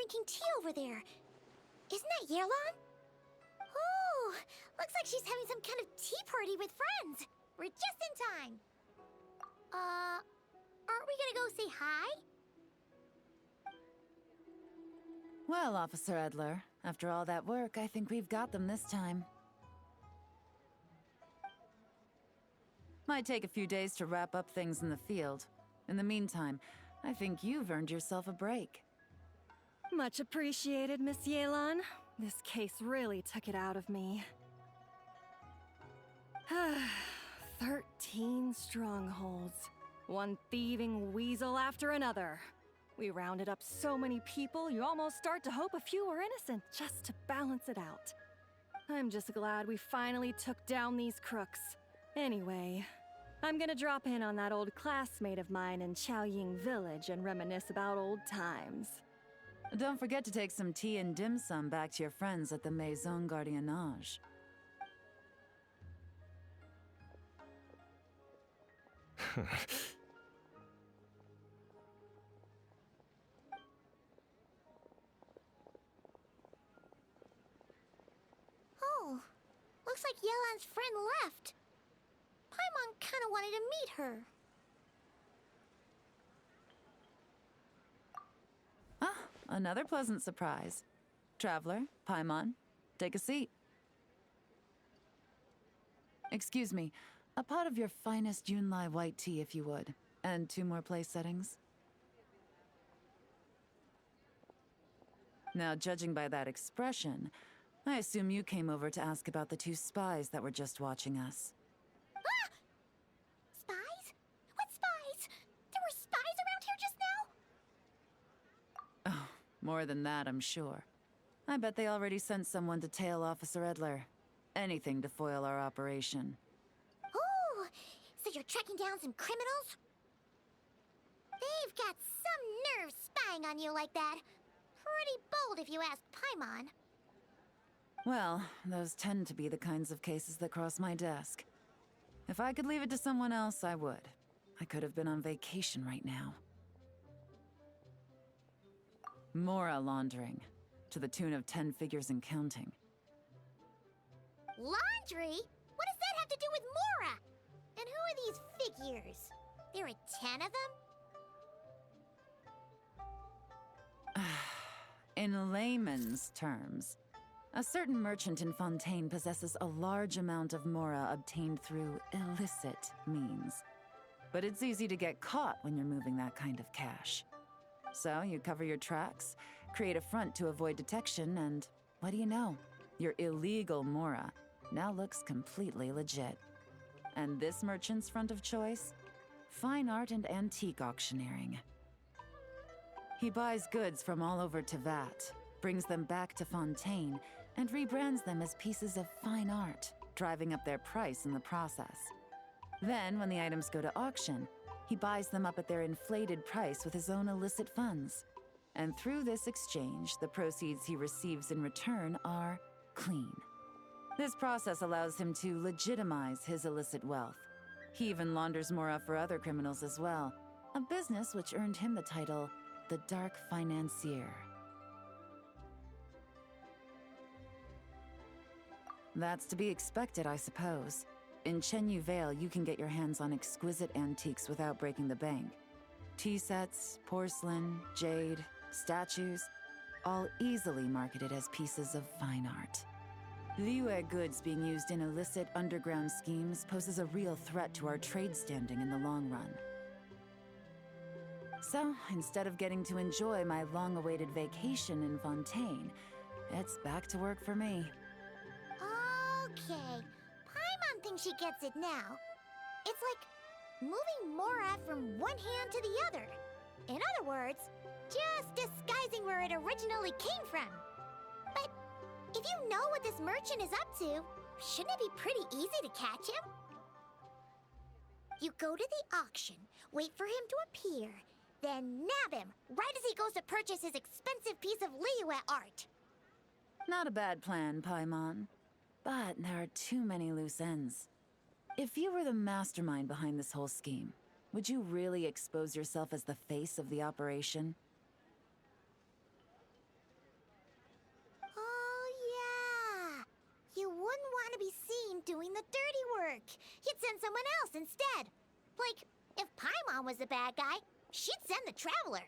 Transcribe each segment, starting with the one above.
drinking tea over there. Isn't that Yearlon? Oh, looks like she's having some kind of tea party with friends. We're just in time. Aren't we gonna go say hi? Well, Officer Edler, after all that work, I think we've got them this time. Might take a few days to wrap up things in the field. In the meantime, I think you've earned yourself a break. Much appreciated, Miss Yearlon. This case really took it out of me. 13 strongholds. One thieving weasel after another. We rounded up so many people, you almost start to hope a few were innocent, just to balance it out. I'm just glad we finally took down these crooks. Anyway, I'm gonna drop in on that old classmate of mine in Chaoying Village and reminisce about old times. Don't forget to take some tea and dim sum back to your friends at the Maison Gardiennage. Oh, looks like Yearlon's friend left. Paimon kinda wanted to meet her. Ah, another pleasant surprise. Traveler, Paimon, take a seat. Excuse me, a pot of your finest Yunlai white tea if you would, and 2 more place settings. Now, judging by that expression, I assume you came over to ask about the 2 spies that were just watching us. Ah! Spies? What spies? There were spies around here just now? Oh, more than that, I'm sure. I bet they already sent someone to tail Officer Edler. Anything to foil our operation. Oh, so you're tracking down some criminals? They've got some nerve spying on you like that. Pretty bold if you ask Paimon. Well, those tend to be the kinds of cases that cross my desk. If I could leave it to someone else, I would. I could have been on vacation right now. Mora laundering, to the tune of 10 figures and counting. Laundry? What does that have to do with Mora? And who are these figures? There are 10 of them? In layman's terms, a certain merchant in Fontaine possesses a large amount of Mora obtained through illicit means. But it's easy to get caught when you're moving that kind of cash. So you cover your tracks, create a front to avoid detection, and what do you know? Your illegal Mora now looks completely legit. And this merchant's front of choice? Fine art and antique auctioneering. He buys goods from all over Tevat, brings them back to Fontaine, and rebrands them as pieces of fine art, driving up their price in the process. Then, when the items go to auction, he buys them up at their inflated price with his own illicit funds. And through this exchange, the proceeds he receives in return are clean. This process allows him to legitimize his illicit wealth. He even launders Mora for other criminals as well, a business which earned him the title, the Dark Financier. That's to be expected, I suppose. In Chenyu Vale, you can get your hands on exquisite antiques without breaking the bank. Tea sets, porcelain, jade, statues, all easily marketed as pieces of fine art. Liyue goods being used in illicit underground schemes poses a real threat to our trade standing in the long run. So, instead of getting to enjoy my long-awaited vacation in Fontaine, it's back to work for me. Okay, Paimon thinks she gets it now. It's like moving Mora from one hand to the other. In other words, just disguising where it originally came from. But if you know what this merchant is up to, shouldn't it be pretty easy to catch him? You go to the auction, wait for him to appear, then nab him right as he goes to purchase his expensive piece of Liyue art. Not a bad plan, Paimon. But there are too many loose ends. If you were the mastermind behind this whole scheme, would you really expose yourself as the face of the operation? want to be seen doing the dirty work. He'd send someone else instead. Like, if Paimon was the bad guy, she'd send the Traveler.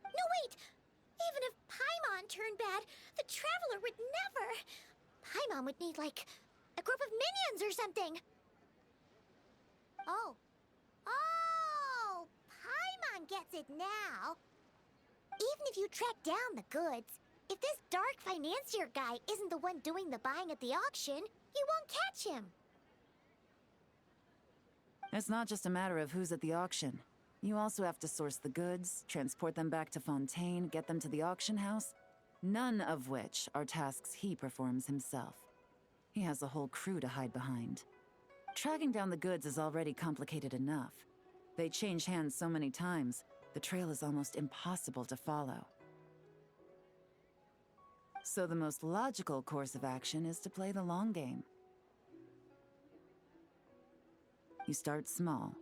No, wait! Even if Paimon turned bad, the Traveler would never. Paimon would need, like, a group of minions or something. Oh. Oh! Paimon gets it now. Even if you track down the goods, if this dark financier guy isn't the one doing the buying at the auction, you won't catch him. It's not just a matter of who's at the auction. You also have to source the goods, transport them back to Fontaine, get them to the auction house, none of which are tasks he performs himself. He has a whole crew to hide behind. Tracking down the goods is already complicated enough. They change hands so many times, the trail is almost impossible to follow. So the most logical course of action is to play the long game. You start small.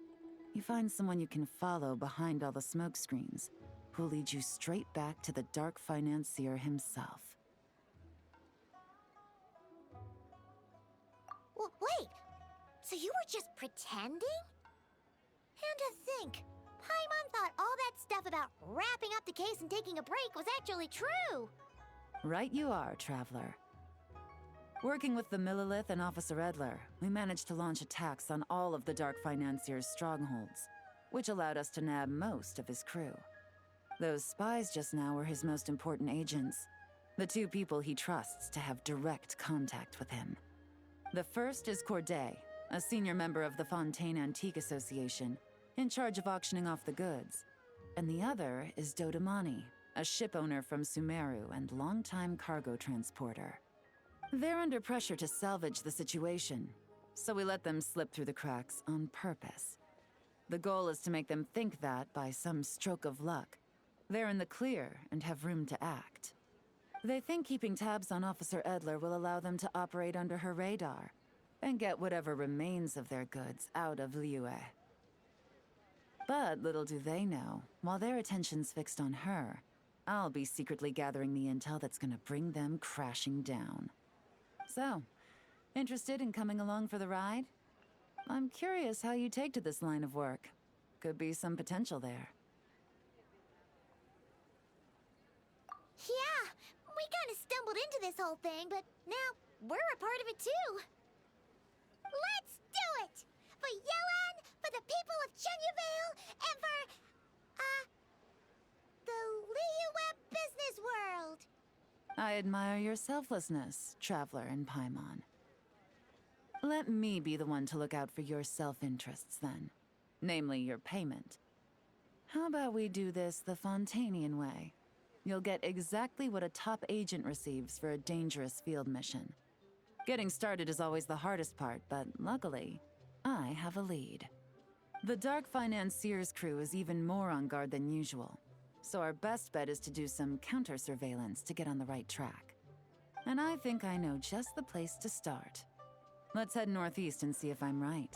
You find someone you can follow behind all the smoke screens, who'll lead you straight back to the dark financier himself. Wait, so you were just pretending? And to think, Paimon thought all that stuff about wrapping up the case and taking a break was actually true. Right you are, Traveler. Working with the Millilith and Officer Edler, we managed to launch attacks on all of the Dark Financier's strongholds, which allowed us to nab most of his crew. Those spies just now were his most important agents, the two people he trusts to have direct contact with him. The first is Corday, a senior member of the Fontaine Antique Association, in charge of auctioning off the goods. And the other is Dodamani, a ship owner from Sumeru and longtime cargo transporter. They're under pressure to salvage the situation, so we let them slip through the cracks on purpose. The goal is to make them think that, by some stroke of luck, they're in the clear and have room to act. They think keeping tabs on Officer Edler will allow them to operate under her radar and get whatever remains of their goods out of Liyue. But little do they know, while their attention's fixed on her, I'll be secretly gathering the intel that's gonna bring them crashing down. So, interested in coming along for the ride? I'm curious how you take to this line of work. Could be some potential there. Yeah, we kind of stumbled into this whole thing, but now we're a part of it too. Let's do it! For Yelan, for the people of Chenyavale, and for, the Liyue business world. I admire your selflessness, Traveler and Paimon. Let me be the one to look out for your self-interests, then. Namely, your payment. How about we do this the Fontainian way? You'll get exactly what a top agent receives for a dangerous field mission. Getting started is always the hardest part, but luckily, I have a lead. The Dark Financier's crew is even more on guard than usual, so our best bet is to do some counter-surveillance to get on the right track. And I think I know just the place to start. Let's head northeast and see if I'm right.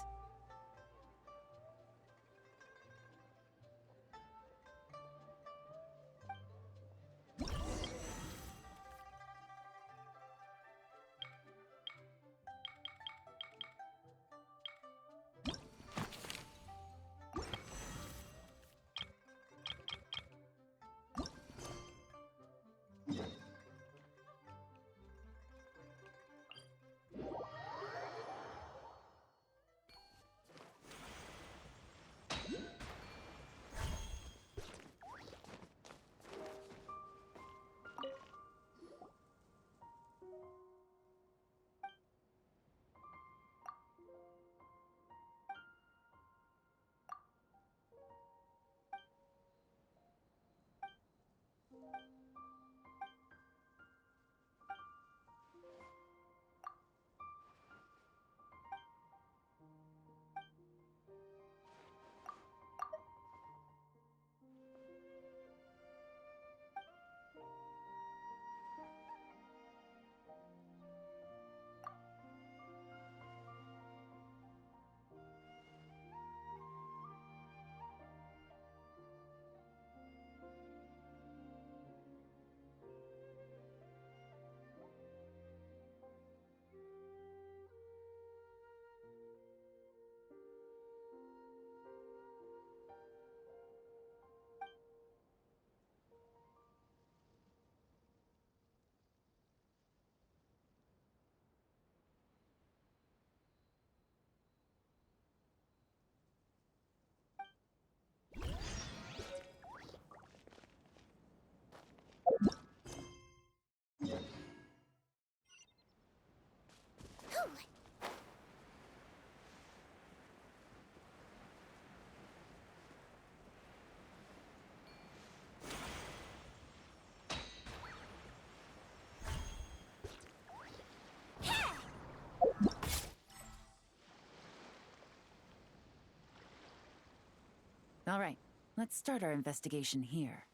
All right, let's start our investigation here.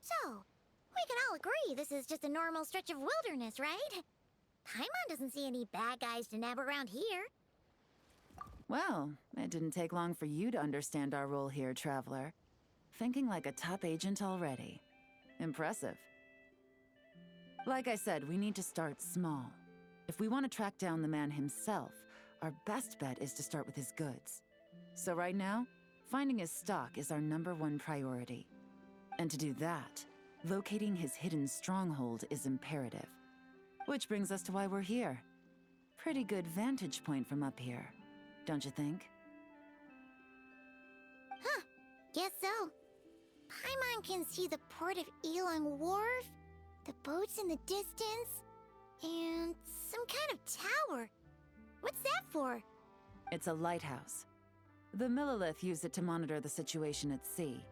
So, we can all agree this is just a normal stretch of wilderness, right? Paimon doesn't see any bad guys to nab around here. Well, it didn't take long for you to understand our role here, Traveler. Thinking like a top agent already. Impressive. Like I said, we need to start small. If we want to track down the man himself, our best bet is to start with his goods. So right now, finding his stock is our #1 priority. And to do that, locating his hidden stronghold is imperative. Which brings us to why we're here. Pretty good vantage point from up here, don't you think? Huh, guess so. Paimon can see the port of Elong Wharf, the boats in the distance, and some kind of tower. What's that for? It's a lighthouse. The Millilith use it to monitor the situation at sea.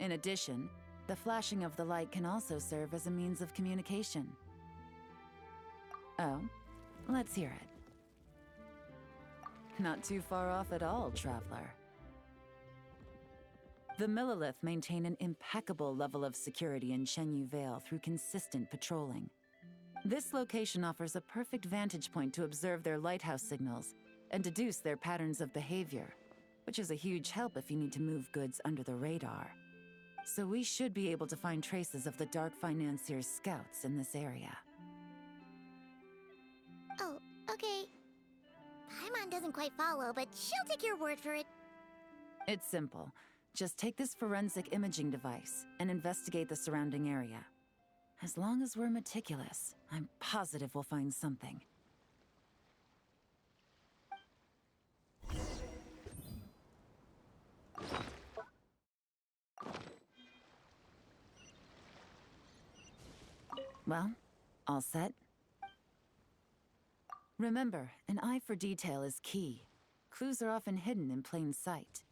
In addition, the flashing of the light can also serve as a means of communication. Oh, let's hear it. Not too far off at all, Traveler. The Millilith maintain an impeccable level of security in Shenyu Vale through consistent patrolling. This location offers a perfect vantage point to observe their lighthouse signals and deduce their patterns of behavior, which is a huge help if you need to move goods under the radar. So we should be able to find traces of the Dark Financier's scouts in this area. Oh, okay. Paimon doesn't quite follow, but she'll take your word for it. It's simple. Just take this forensic imaging device and investigate the surrounding area. As long as we're meticulous, I'm positive we'll find something. Well, all set? Remember, an eye for detail is key. Clues are often hidden in plain sight.